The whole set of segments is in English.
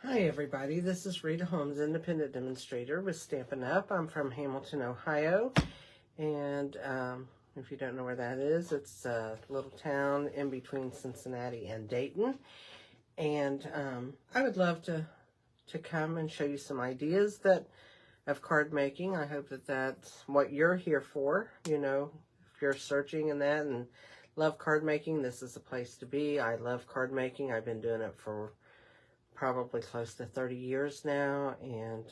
Hi everybody, this is Rita Holmes, independent demonstrator with Stampin' Up. I'm from Hamilton, Ohio, and if you don't know where that is, it's a little town in between Cincinnati and Dayton. And I would love to come and show you some ideas of card making. I hope that that's what you're here for. You know, if you're searching and that and love card making, this is a place to be. I love card making. I've been doing it for probably close to 30 years now, and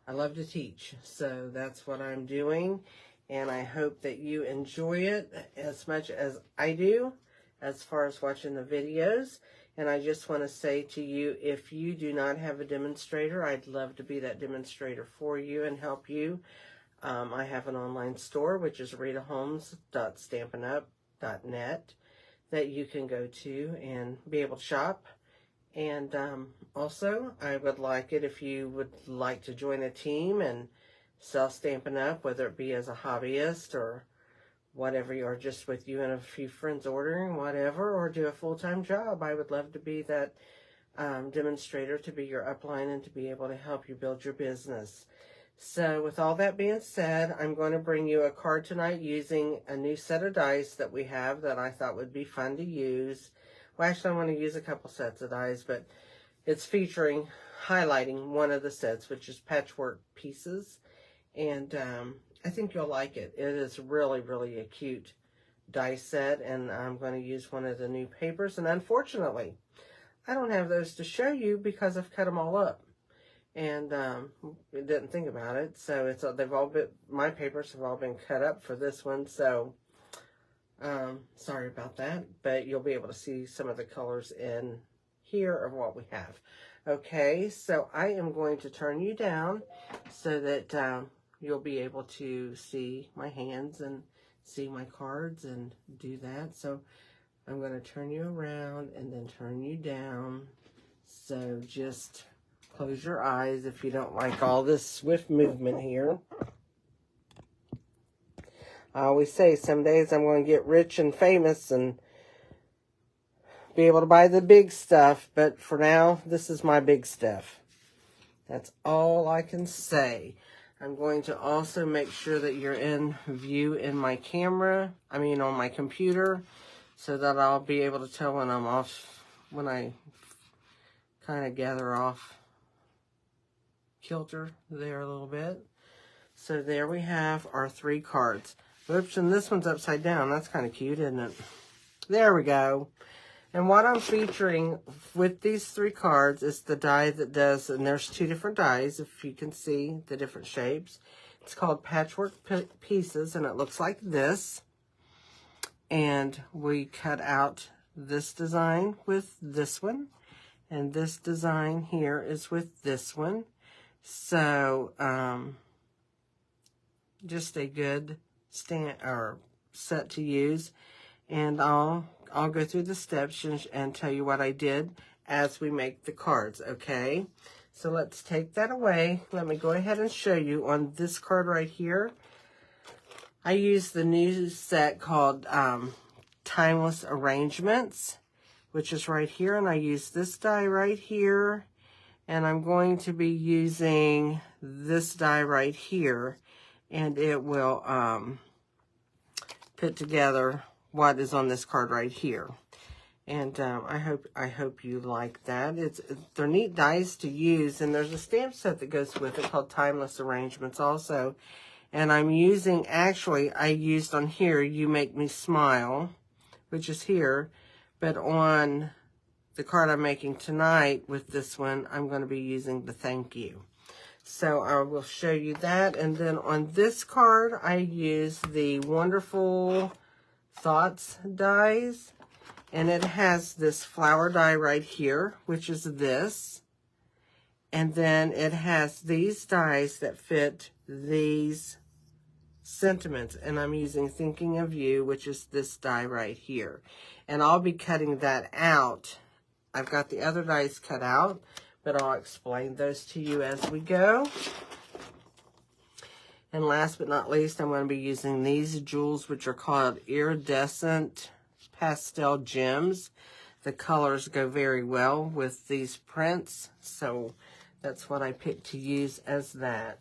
I love to teach, so that's what I'm doing, and I hope that you enjoy it as much as I do as far as watching the videos. And I just want to say to you, if you do not have a demonstrator, I'd love to be that demonstrator for you and help you. I have an online store, which is ritaholmes.stampinup.net, that you can go to and be able to shop. And also, I would like it if you would like to join a team and sell Stampin' Up, whether it be as a hobbyist or whatever, or just with you and a few friends ordering, whatever, or do a full-time job. I would love to be that demonstrator, to be your upline, and to be able to help you build your business. So with all that being said, I'm going to bring you a card tonight using a new set of dice that we have that I thought would be fun to use. Well, actually, I want to use a couple sets of dies, but it's highlighting one of the sets, which is Patchwork Pieces, and I think you'll like it. It is really, really a cute die set, and I'm going to use one of the new papers, and unfortunately, I don't have those to show you because I've cut them all up, and didn't think about it, so my papers have all been cut up for this one, so sorry about that, but you'll be able to see some of the colors in here of what we have. Okay, so I am going to turn you down so that you'll be able to see my hands and see my cards and do that. So I'm going to turn you around and then turn you down. So just close your eyes if you don't like all this swift movement here. I always say some days I'm going to get rich and famous and be able to buy the big stuff, but for now, this is my big stuff. That's all I can say. I'm going to also make sure that you're in view in my camera, on my computer, so that I'll be able to tell when I'm off, when I kind of gather off kilter there a little bit. So there we have our 3 cards. Oops, and this one's upside down. That's kind of cute, isn't it? There we go. And what I'm featuring with these 3 cards is the die that does, and there's 2 different dies, if you can see the different shapes. It's called Patchwork Pieces, and it looks like this. And we cut out this design with this one, and this design here is with this one. So, just a good set to use, and I'll go through the steps and tell you what I did as we make the cards, okay? So let's take that away. Let me go ahead and show you on this card right here. I used the new set called Timeless Arrangements, which is right here, and I use this die right here, and I'm going to be using this die right here, and it will put together what is on this card right here. And I hope you like that. They're neat dies to use, and there's a stamp set that goes with it called Timeless Arrangements also. And I'm using, actually, I used on here, You Make Me Smile, which is here, but on the card I'm making tonight with this one, I'm going to be using the Thank You. So I will show you that. And then on this card, I use the Wonderful Thoughts dies. And it has this flower die right here, which is this. And then it has these dies that fit these sentiments. And I'm using Thinking of You, which is this die right here. And I'll be cutting that out. I've got the other dies cut out, but I'll explain those to you as we go. And last but not least, I'm going to be using these jewels, which are called Iridescent Pastel Gems. the colors go very well with these prints. So that's what I picked to use as that.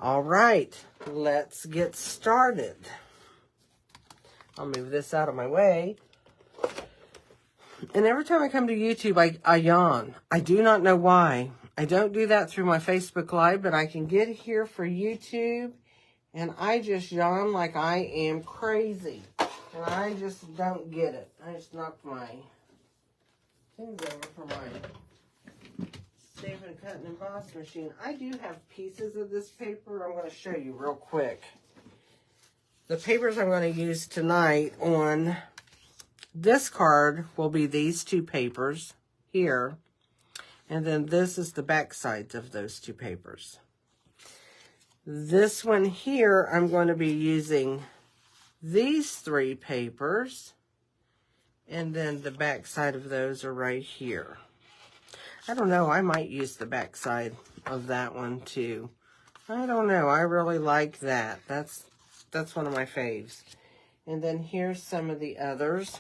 All right, let's get started. I'll move this out of my way. And every time I come to YouTube, I yawn. I do not know why. I don't do that through my Facebook Live, but I can get here for YouTube, and I just yawn like I am crazy. And I just don't get it. I just knocked my things over for my Stampin' Cut and Emboss machine. I do have pieces of this paper I'm going to show you real quick. The papers I'm going to use tonight on this card will be these two papers here. And then this is the back sides of those two papers. This one here, I'm going to be using these three papers. And then the back side of those are right here. I don't know, I might use the back side of that one too. I don't know, I really like that. That's one of my faves. And then here's some of the others.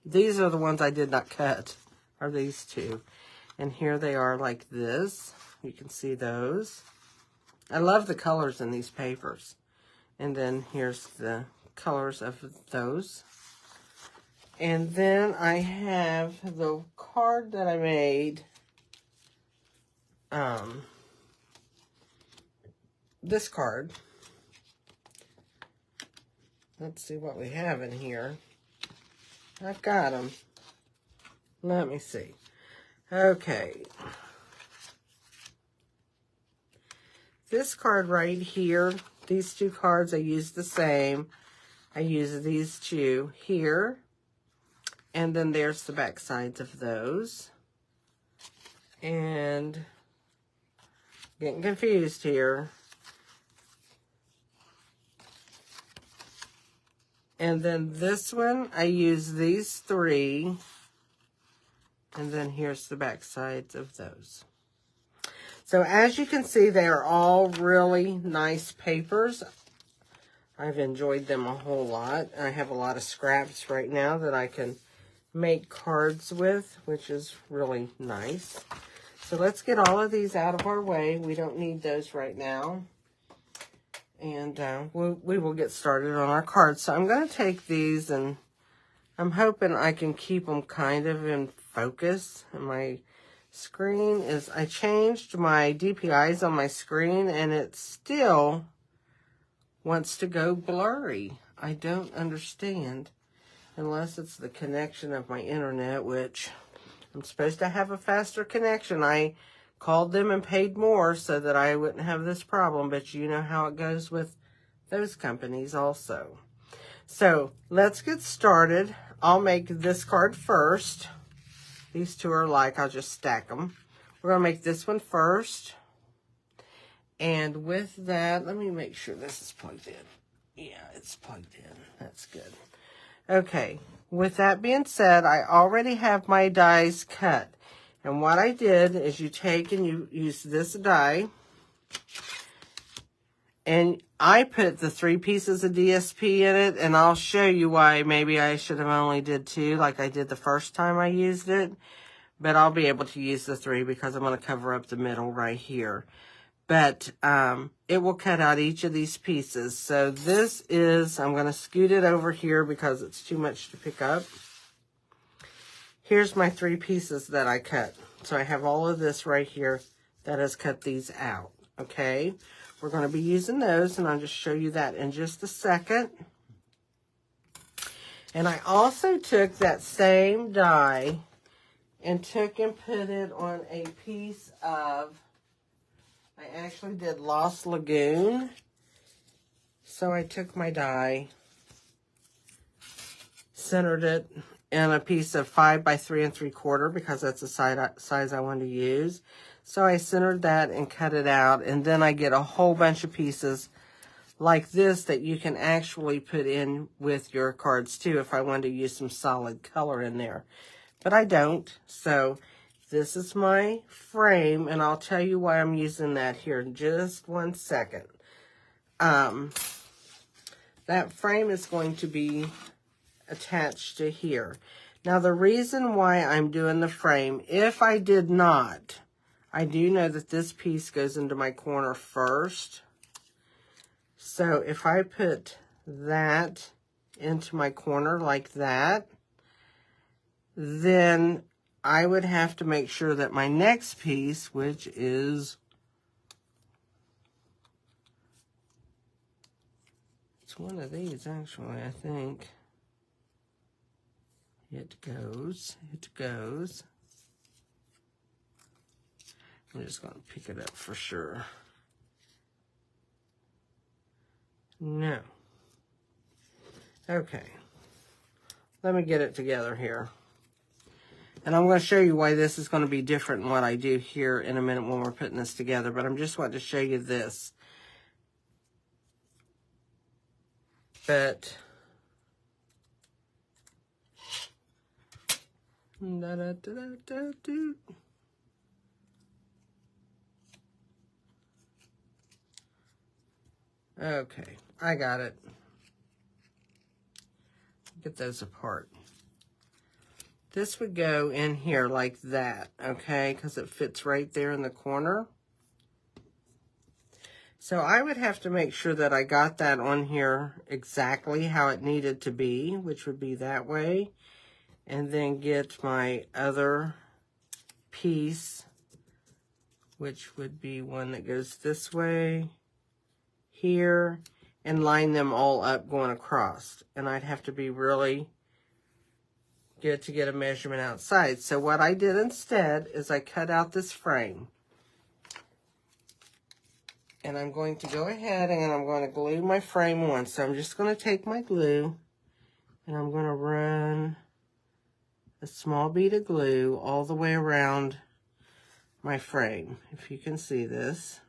These are the ones I did not cut, are these two. And here they are like this. You can see those. I love the colors in these papers. And then here's the colors of those. And then I have the card that I made. This card. Let's see what we have in here. I've got them. Let me see. Okay. This card right here, these two cards, I use the same. I use these two here. And then there's the back sides of those. And getting confused here. And then this one, I use these three. And then here's the back sides of those. So as you can see, they are all really nice papers. I've enjoyed them a whole lot. I have a lot of scraps right now that I can make cards with, which is really nice. So let's get all of these out of our way. We don't need those right now. And we will get started on our cards. So I'm going to take these, and I'm hoping I can keep them kind of in focus. And my screen is, I changed my DPIs on my screen, and it still wants to go blurry. I don't understand. Unless it's the connection of my internet, which I'm supposed to have a faster connection. I called them and paid more so that I wouldn't have this problem, but you know how it goes with those companies also. So let's get started. I'll make this card first. These two are alike. I'll just stack them. We're going to make this one first. And with that, let me make sure this is plugged in. Yeah, it's plugged in. That's good. Okay, with that being said, I already have my dies cut. And what I did is you take and you use this die. And I put the 3 pieces of DSP in it. And I'll show you why maybe I should have only did 2 like I did the first time I used it. But I'll be able to use the 3 because I'm going to cover up the middle right here. But it will cut out each of these pieces. So this is, I'm going to scoot it over here because it's too much to pick up. Here's my 3 pieces that I cut. So I have all of this right here that has cut these out. Okay, we're going to be using those, and I'll just show you that in just a second. And I also took that same die and took and put it on a piece of, I actually did Lost Lagoon. So I took my die, centered it in a piece of 5 by 3 3/4 because that's the size I wanted to use. So I centered that and cut it out, and then I get a whole bunch of pieces like this that you can actually put in with your cards too if I wanted to use some solid color in there. But I don't, so this is my frame, and I'll tell you why I'm using that here in just 1 second. That frame is going to be attached to here. Now the reason why I'm doing the frame, if I did not, I do know that this piece goes into my corner first. So if I put that into my corner like that, then I would have to make sure that my next piece, which is, it's one of these actually, I think. It goes. I'm just going to pick it up for sure. No. Okay. Let me get it together here. And I'm going to show you why this is going to be different than what I do here in a minute when we're putting this together. But I'm just wanting to show you this. But okay, I got it. Get those apart. This would go in here like that, okay, because it fits right there in the corner. So I would have to make sure that I got that on here exactly how it needed to be, which would be that way. And then get my other piece, which would be one that goes this way, here, and line them all up going across. And I'd have to be really good to get a measurement outside. So what I did instead is I cut out this frame. And I'm going to go ahead and I'm going to glue my frame on. So I'm just going to take my glue and I'm going to run a small bead of glue all the way around my frame, if you can see this.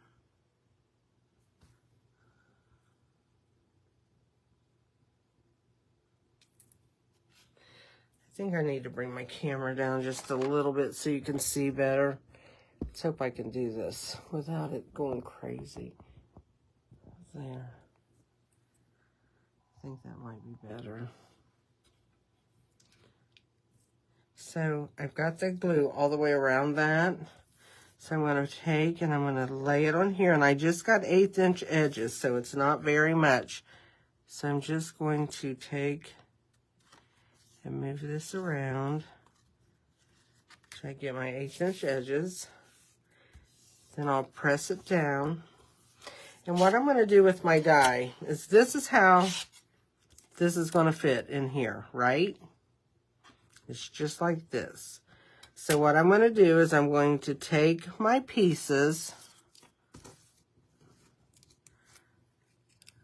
I think I need to bring my camera down just a little bit so you can see better. Let's hope I can do this without it going crazy. There. I think that might be better. So I've got the glue all the way around that. So I'm going to take and I'm going to lay it on here. And I just got 1/8 inch edges, so it's not very much. So I'm just going to take and move this around. Try to get my 1/8 inch edges. Then I'll press it down. And what I'm going to do with my die is this is how this is going to fit in here, right? It's just like this. So what I'm going to do is I'm going to take my pieces.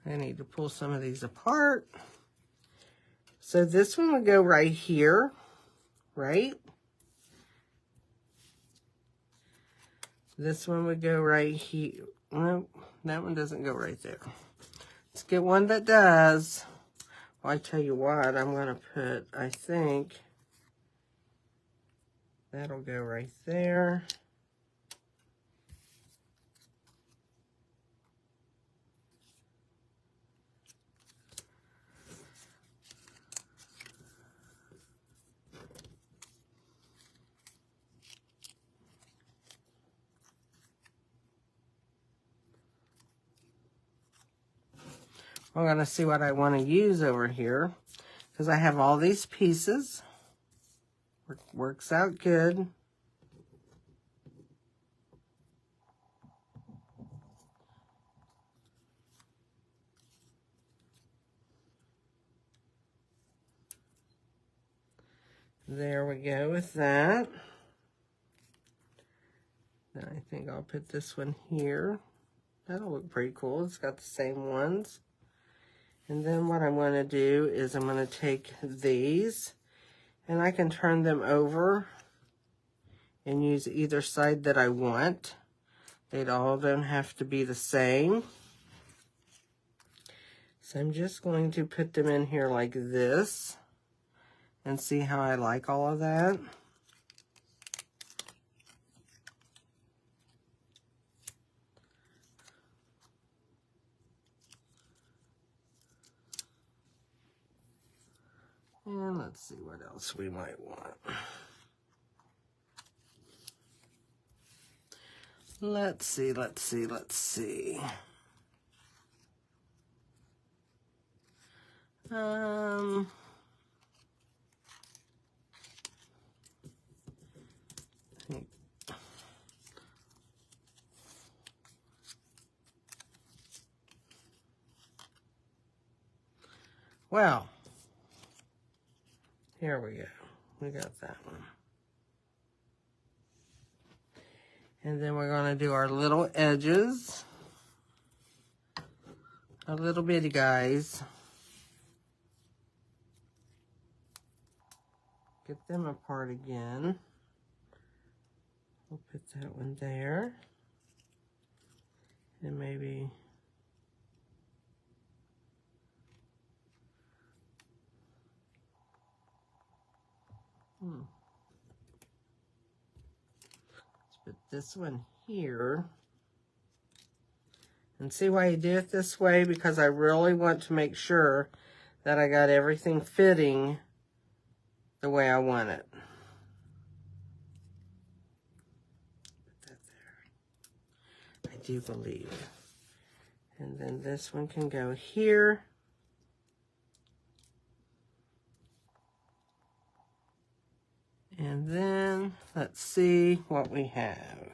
I need to pull some of these apart. So this one would go right here, right? This one would go right here. No, that one doesn't go right there. Let's get one that does. Well, I tell you what, I'm going to put, I think, that'll go right there. I'm going to see what I want to use over here because I have all these pieces. Works out good. There we go with that. Then I think I'll put this one here. That'll look pretty cool. It's got the same ones. And then what I'm going to do is I'm going to take these and I can turn them over and use either side that I want. They all don't have to be the same. So I'm just going to put them in here like this and see how I like all of that. And let's let's see what else we might want. Let's see. Well, here we go. We got that one. And then we're going to do our little edges. Our little bitty guys. Get them apart again. We'll put that one there. And maybe... Let's put this one here. And see why I do it this way? Because I really want to make sure that I got everything fitting the way I want it. Put that there. I do believe. And then this one can go here. And then, let's see what we have.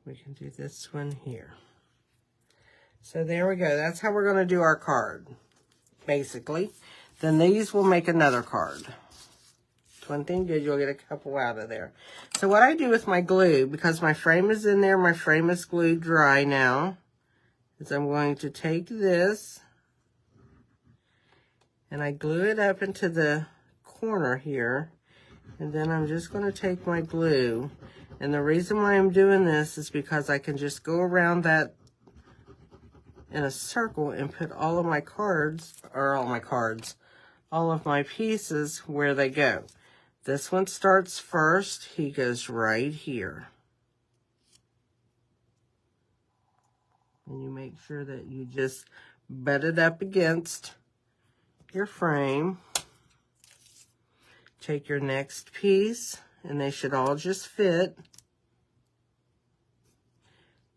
We can do this one here. So there we go. That's how we're going to do our card, basically. Then these will make another card. It's one thing good, you'll get a couple out of there. So what I do with my glue, because my frame is in there, my frame is glued dry now, is I'm going to take this and I glue it up into the corner here, and then I'm just going to take my glue, and the reason why I'm doing this is because I can just go around that in a circle and put all of my cards, or all of my pieces where they go. This one starts first, he goes right here. And you make sure that you just butt it up against your frame. Take your next piece, and they should all just fit.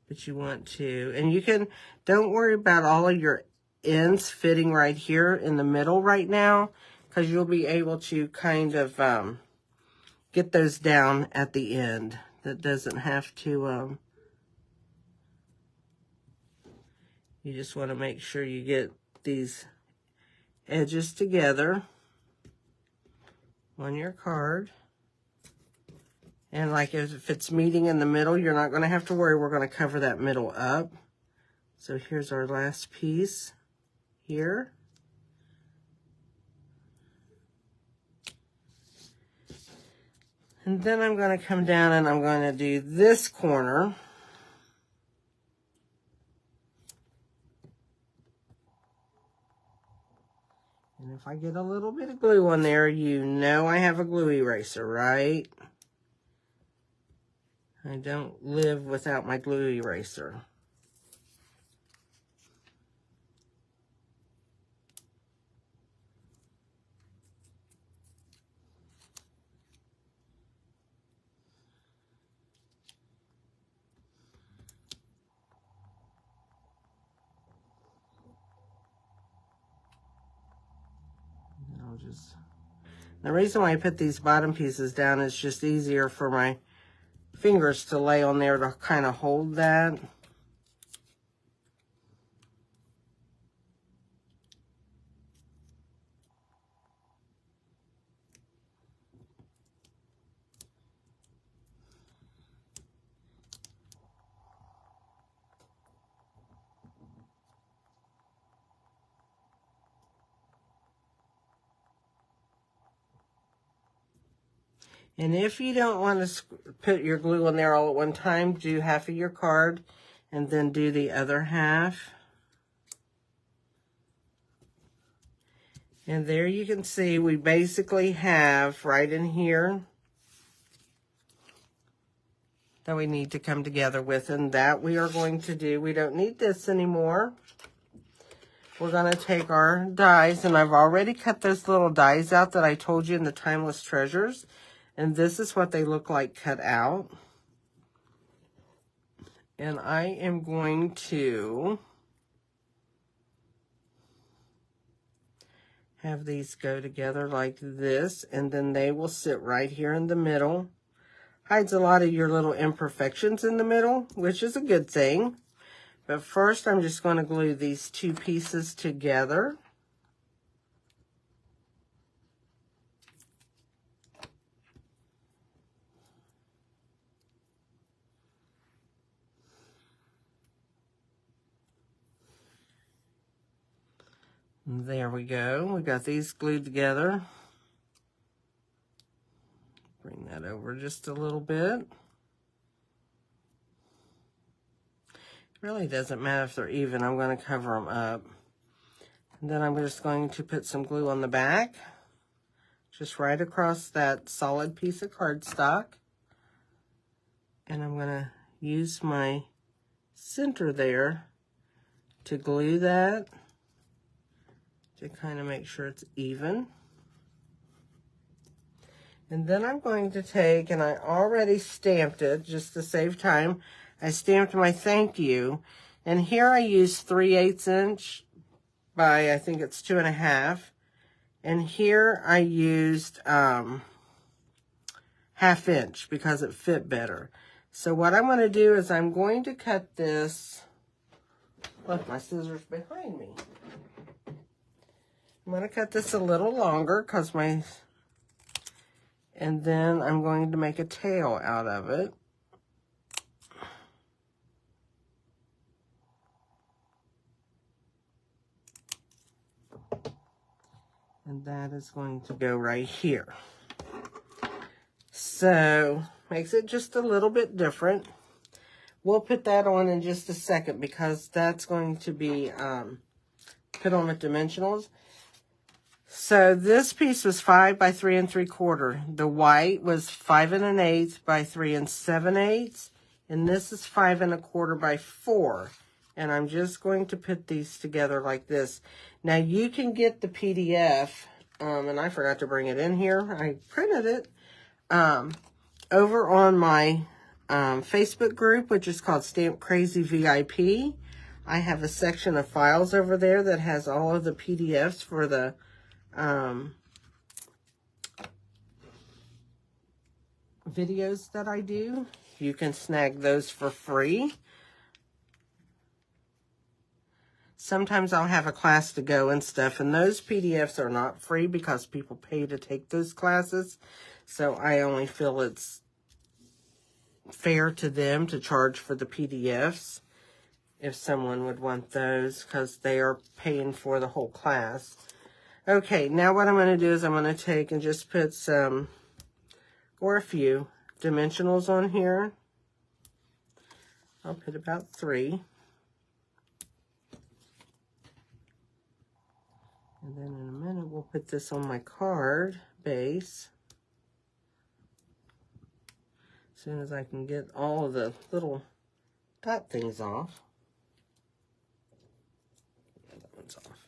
But you want to, and you can, don't worry about all of your ends fitting right here in the middle right now, because you'll be able to kind of get those down at the end. That doesn't have to, you just want to make sure you get these edges together on your card. And like if it's meeting in the middle, you're not going to have to worry. We're going to cover that middle up. So here's our last piece here. And then I'm going to come down and I'm going to do this corner. And if I get a little bit of glue on there, you know I have a glue eraser, right? I don't live without my glue eraser. The reason why I put these bottom pieces down is just easier for my fingers to lay on there to kind of hold that. And if you don't want to put your glue on there all at one time, do half of your card and then do the other half. And there you can see we basically have right in here that we need to come together with, and that we are going to do. We don't need this anymore. We're going to take our dies, and I've already cut those little dies out that I told you in the Timeless Treasures, and this is what they look like cut out. And I am going to have these go together like this, and then they will sit right here in the middle. Hides a lot of your little imperfections in the middle, which is a good thing. But first, I'm just going to glue these two pieces together. There we go. We got these glued together. Bring that over just a little bit. Really doesn't matter if they're even. I'm going to cover them up. And then I'm just going to put some glue on the back, just right across that solid piece of cardstock. And I'm going to use my center there to glue that, to kind of make sure it's even. And then I'm going to take, and I already stamped it just to save time, I stamped my thank you, and here I used 3/8 inch by, I think it's 2.5, and here I used 1/2 inch because it fit better. So what I'm going to do is I'm going to cut this, left my scissors behind me. I'm going to cut this a little longer because and then I'm going to make a tail out of it. And that is going to go right here. So, makes it just a little bit different. We'll put that on in just a second because that's going to be put on with dimensionals. So this piece was 5 by 3 3/4. The white was 5 1/8 by 3 7/8. And this is 5 1/4 by 4. And I'm just going to put these together like this. Now you can get the PDF, and I forgot to bring it in here. I printed it over on my Facebook group, which is called Stamp Crazy VIP. I have a section of files over there that has all of the PDFs for the videos that I do. You can snag those for free. Sometimes I'll have a class to go and stuff, and those PDFs are not free because people pay to take those classes. So I only feel it's fair to them to charge for the PDFs if someone would want those because they are paying for the whole class. Okay, now what I'm going to do is I'm going to take and just put some, or a few, dimensionals on here. I'll put about 3. And then in a minute, we'll put this on my card base. As soon as I can get all of the little dot things off. Yeah, that one's off.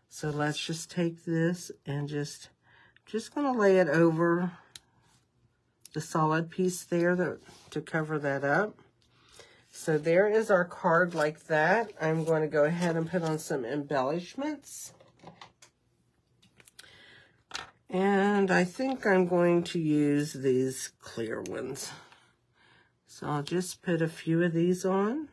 So let's just take this and just going to lay it over the solid piece there to cover that up. So there is our card like that. I'm going to go ahead and put on some embellishments. And I think I'm going to use these clear ones. So I'll just put a few of these on.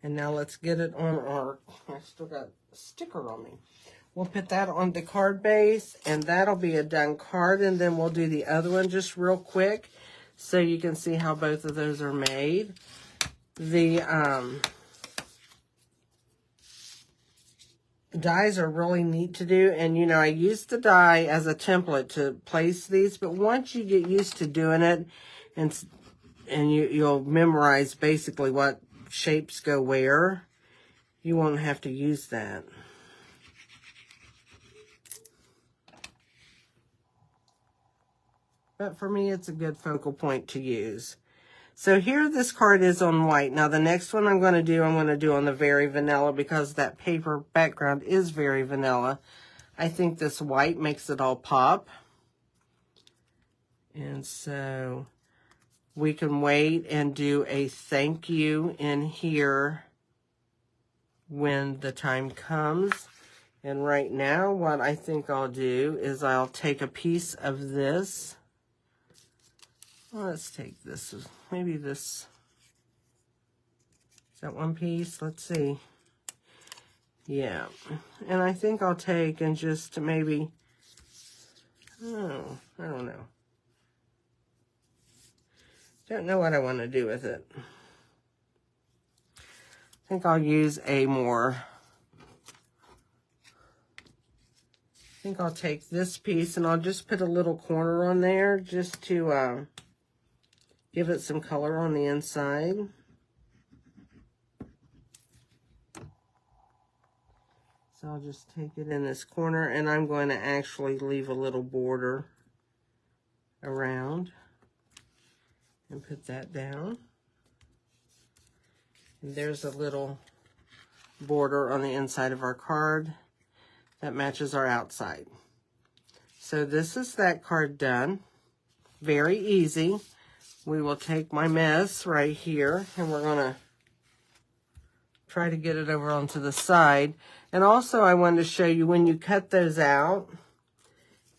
And now let's get it on our, I still got a sticker on me. We'll put that on the card base, and that'll be a done card. And then we'll do the other one just real quick so you can see how both of those are made. The dies are really neat to do, and you know, I used the die as a template to place these, but once you get used to doing it, and you'll memorize basically what shapes go where, you won't have to use that. but for me, it's a good focal point to use. So here this card is on white. Now the next one I'm going to do on the very vanilla, because that paper background is very vanilla. I think this white makes it all pop. And so we can wait and do a thank you in here when the time comes. And right now, what I think I'll do is I'll take a piece of this. Well, let's take this, maybe this. Is that one piece? Let's see. Yeah. And I think I'll take and just maybe, oh, I don't know. Don't know what I want to do with it. I think I'll use a more, I think I'll take this piece and I'll just put a little corner on there just to give it some color on the inside. So I'll just take it in this corner, and I'm going to actually leave a little border around and put that down. And there's a little border on the inside of our card that matches our outside. So this is that card done. Very easy. We will take my mess right here, and we're going to try to get it over onto the side. And also I wanted to show you when you cut those out,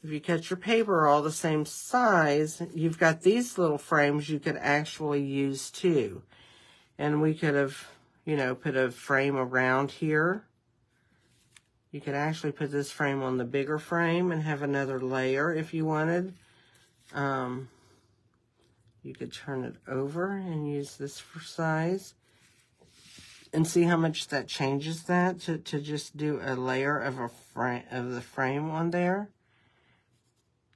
if you cut your paper all the same size, you've got these little frames you could actually use too. And we could have, you know, put a frame around here. You could actually put this frame on the bigger frame and have another layer if you wanted. You could turn it over and use this for size. And see how much that changes that to just do a layer of the frame on there.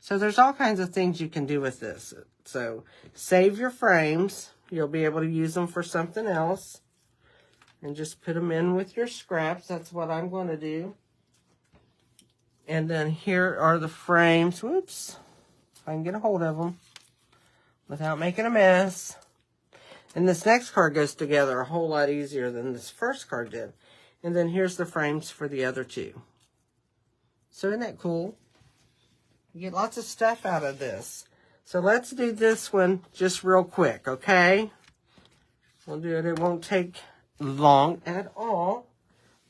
So there's all kinds of things you can do with this. So save your frames. You'll be able to use them for something else. And just put them in with your scraps. That's what I'm going to do. And then here are the frames. Whoops. If I can get a hold of them without making a mess. And this next card goes together a whole lot easier than this first card did. And then here's the frames for the other two. So isn't that cool? You get lots of stuff out of this. So let's do this one just real quick, okay? We'll do it. It won't take long at all.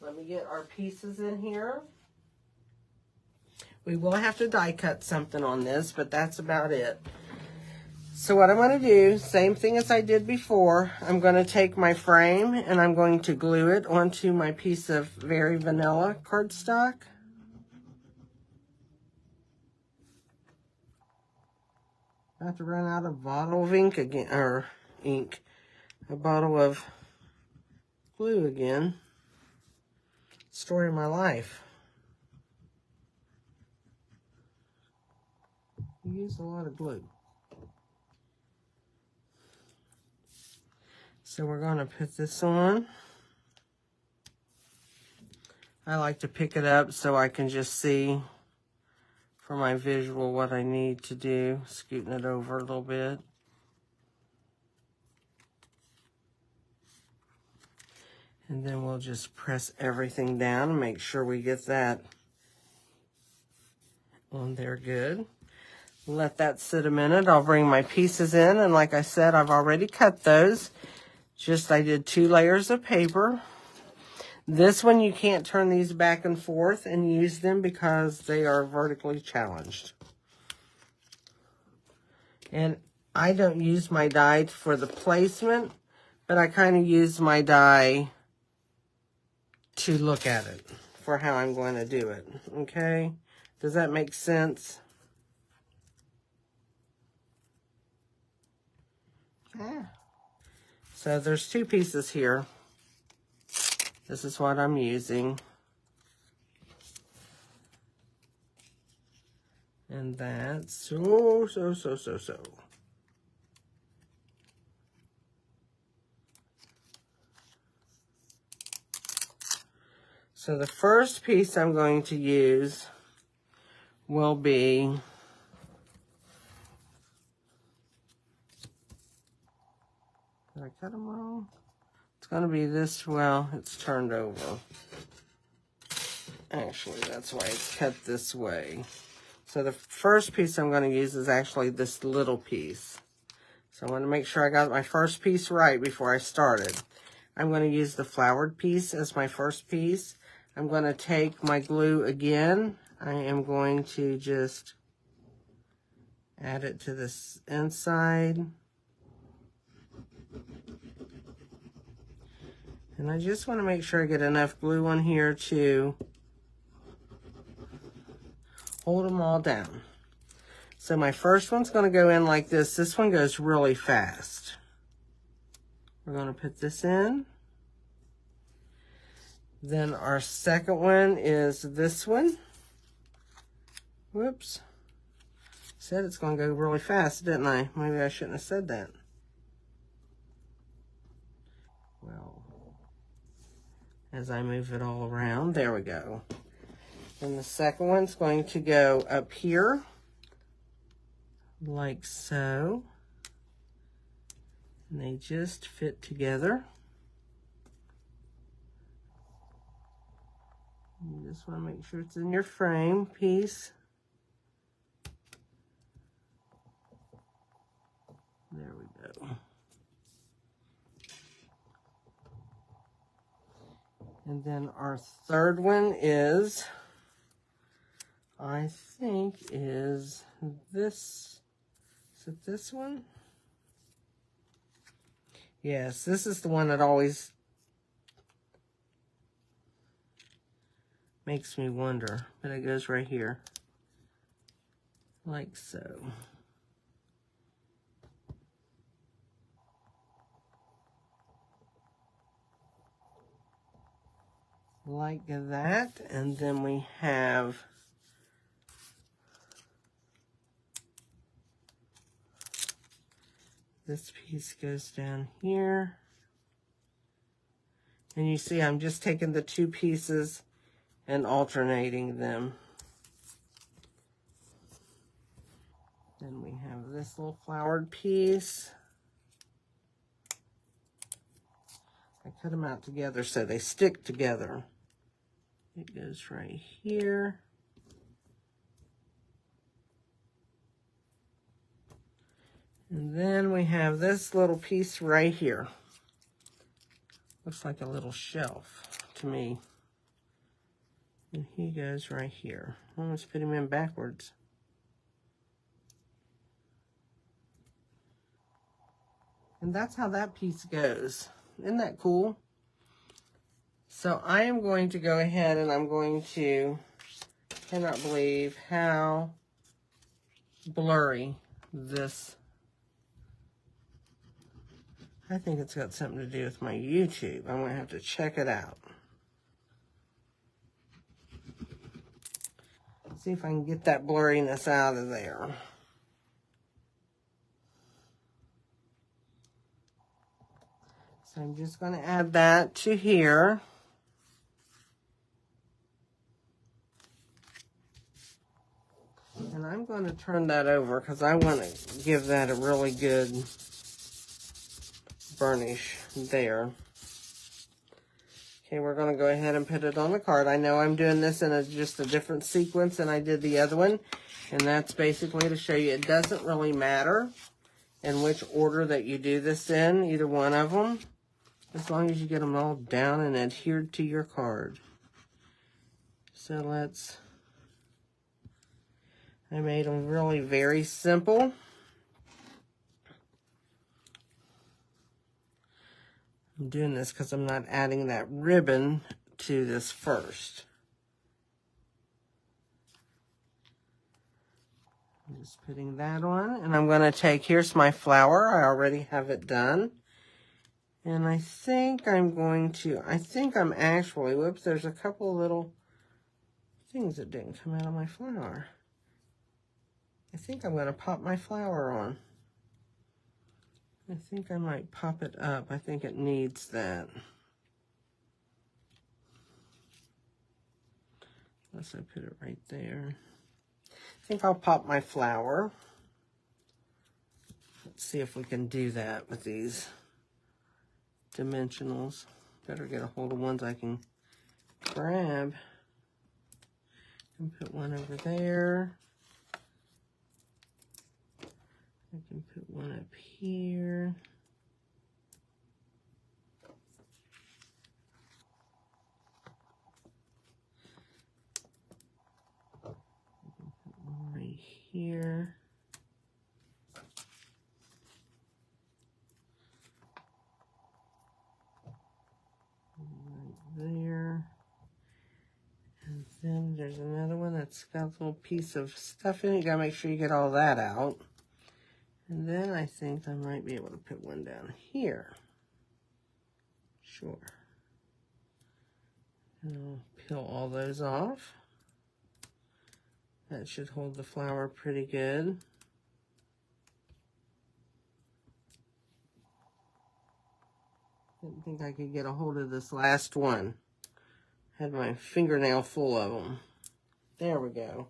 Let me get our pieces in here. We will have to die cut something on this, but that's about it. So what I'm going to do, same thing as I did before, I'm going to take my frame and I'm going to glue it onto my piece of very vanilla cardstock. About to run out of bottle of ink again, or ink, a bottle of glue again. Story of my life. You use a lot of glue. So we're going to put this on. I like to pick it up so I can just see for my visual what I need to do. Scooting it over a little bit. And then we'll just press everything down and make sure we get that on there good. Let that sit a minute. I'll bring my pieces in, and like I said, I've already cut those. I did 2 layers of paper. This one, you can't turn these back and forth and use them because they are vertically challenged. And I don't use my die for the placement, but I kind of use my die to look at it for how I'm going to do it. Okay? Does that make sense? Yeah. So there's 2 pieces here. This is what I'm using. And that's so. So the first piece I'm going to use will be Did I cut them wrong? It's going to be this, well, it's turned over. Actually, that's why it's cut this way. So the first piece I'm going to use is actually this little piece. So I want to make sure I got my first piece right before I started. I'm going to use the flowered piece as my first piece. I'm going to take my glue again. I am going to just add it to this inside. And I just want to make sure I get enough glue on here to hold them all down. So my first one's going to go in like this. This one goes really fast. We're going to put this in. Then our second one is this one. Whoops. Said it's going to go really fast, didn't I? Maybe I shouldn't have said that. Well, as I move it all around, there we go. And the second one's going to go up here, like so. And they just fit together. You just want to make sure it's in your frame piece. There we go. And then our third one is, I think is this. Is it this one? Yes, this is the one that always makes me wonder, but it goes right here, like so. Like that, and then we have this piece goes down here. And you see I'm just taking the two pieces and alternating them. Then we have this little flowered piece. I cut them out together so they stick together. It goes right here. And then we have this little piece right here. Looks like a little shelf to me. And he goes right here. Let's put him in backwards. And that's how that piece goes. Isn't that cool? So I am going to go ahead and I'm going to, cannot believe how blurry this, I think it's got something to do with my YouTube. I'm going to have to check it out. See if I can get that blurriness out of there. So I'm just going to add that to here. And I'm going to turn that over because I want to give that a really good burnish there. Okay, we're going to go ahead and put it on the card. I know I'm doing this in just a different sequence than I did the other one. And that's basically to show you it doesn't really matter in which order that you do this in, either one of them. As long as you get them all down and adhered to your card. So let's, I made them really very simple. I'm doing this because I'm not adding that ribbon to this first. I'm just putting that on, and I'm going to take, here's my flower. I already have it done. And I think I'm going to, I'm actually, whoops, there's a couple little things that didn't come out of my flower. I think I'm going to pop my flower on. I think I might pop it up. I think it needs that. Unless I put it right there. I think I'll pop my flower. Let's see if we can do that with these dimensionals. Better get a hold of ones I can grab. And put one over there. I can put one up here. I can put one right here. There. And then there's another one that's got a little piece of stuff in it. You gotta make sure you get all that out. And then I think I might be able to put one down here. Sure. And I'll peel all those off. That should hold the flower pretty good. Didn't think I could get a hold of this last one. Had my fingernail full of them. There we go.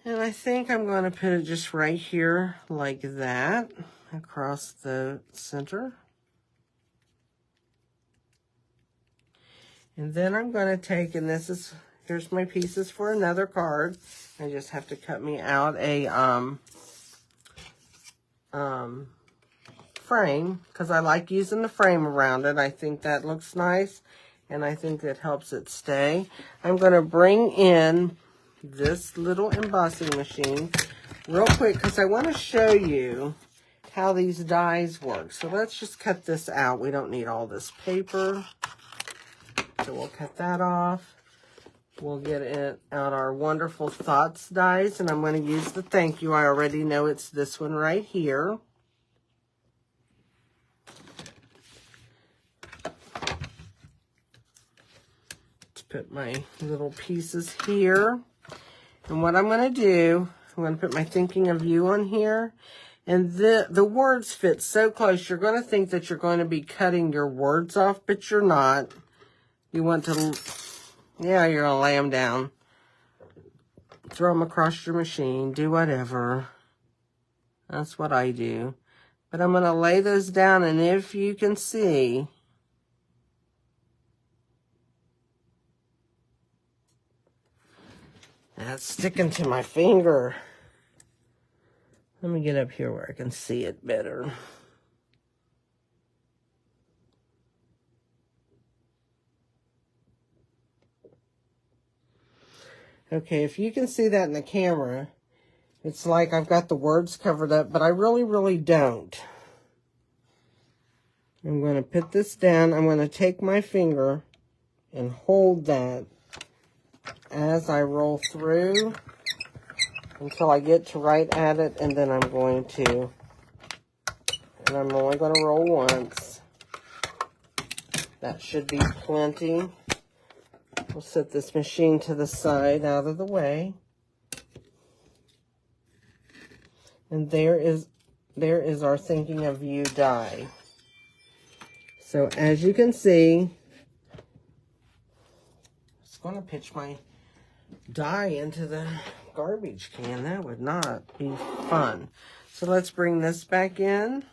And I think I'm going to put it just right here like that across the center. And then I'm going to take, and here's my pieces for another card. I just have to cut me out a frame, because I like using the frame around it. I think that looks nice, and I think that helps it stay. I'm going to bring in this little embossing machine real quick, because I want to show you how these dies work. So let's just cut this out. We don't need all this paper. So we'll cut that off. We'll get it out our Wonderful Thoughts dies, and I'm going to use the thank you. I already know it's this one right here. Put my little pieces here. And what I'm going to do, I'm going to put my thinking of you on here. And the words fit so close, you're going to think that you're going to be cutting your words off, but you're not. You want to, yeah, you're going to lay them down. Throw them across your machine, do whatever. That's what I do. But I'm going to lay those down, and if you can see, that's sticking to my finger. Let me get up here where I can see it better. Okay, if you can see that in the camera, it's like I've got the words covered up, but I really, really don't. I'm going to put this down. I'm going to take my finger and hold that as I roll through until I get to right at it, and then I'm only going to roll once. That should be plenty. We'll set this machine to the side, out of the way. And there is our thinking of you die. So as you can see, I'm just going to pitch my die into the garbage can. That would not be fun. So let's bring this back in.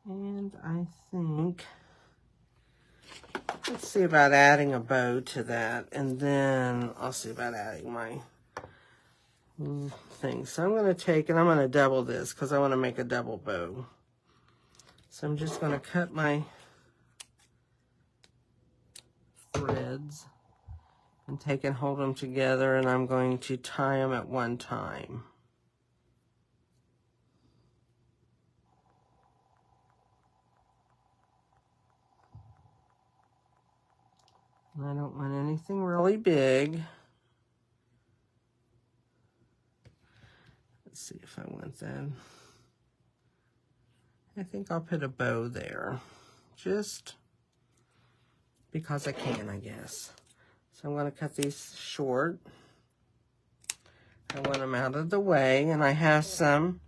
And I think, let's see about adding a bow to that. And then I'll see about adding my thing. So I'm going to take, and I'm going to double this because I want to make a double bow. So I'm just going to cut my threads and take and hold them together, and I'm going to tie them at one time. And I don't want anything really big. Let's see if I want that. I think I'll put a bow there, just because I can, I guess. So I'm going to cut these short. I want them out of the way, and I have some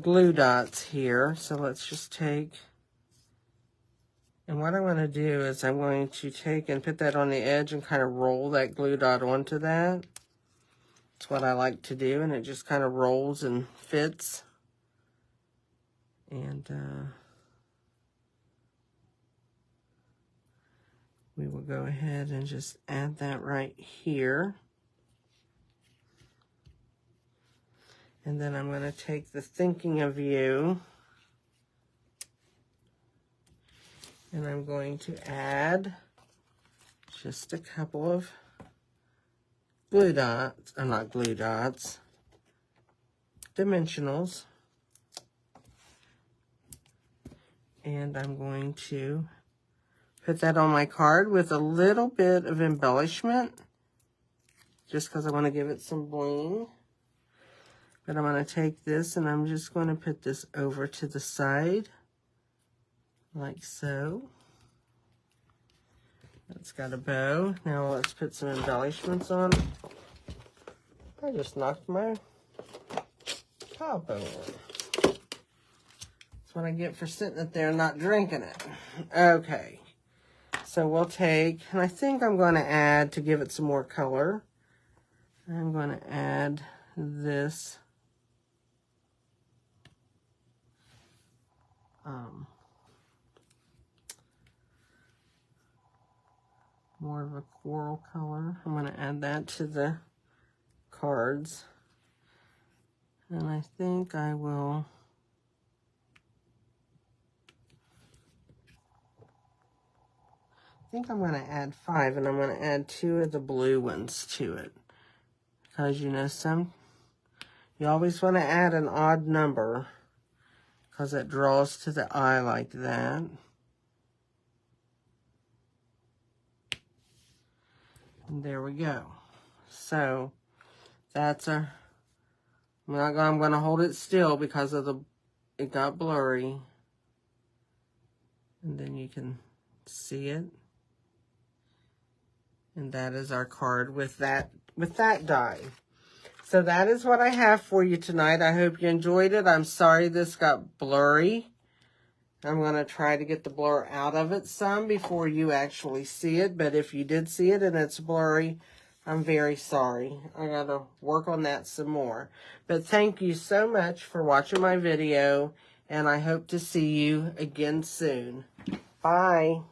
glue dots here. So let's just take, and what I'm going to do is I'm going to take and put that on the edge and kind of roll that glue dot onto that. That's what I like to do, and it just kind of rolls and fits. And we will go ahead and just add that right here. And then I'm going to take the Thinking of You, and I'm going to add just a couple of glue dots, or not glue dots, dimensionals. And I'm going to put that on my card with a little bit of embellishment, just because I want to give it some bling. But I'm going to take this and I'm just going to put this over to the side, like so. It's got a bow. Now let's put some embellishments on. I just knocked my top over. That's what I get for sitting it there and not drinking it. Okay. So we'll take, and I think I'm going to add, to give it some more color, I'm going to add this more of a coral color. I'm going to add that to the cards. And I think I will I'm going to add 5, and I'm going to add 2 of the blue ones to it. Because, you know, you always want to add an odd number, because it draws to the eye like that. And there we go. So that's I'm going to hold it still because of it got blurry. And then you can see it. And that is our card with that die. So that is what I have for you tonight. I hope you enjoyed it. I'm sorry this got blurry. I'm going to try to get the blur out of it some before you actually see it. But if you did see it and it's blurry, I'm very sorry. I got to work on that some more. But thank you so much for watching my video. And I hope to see you again soon. Bye.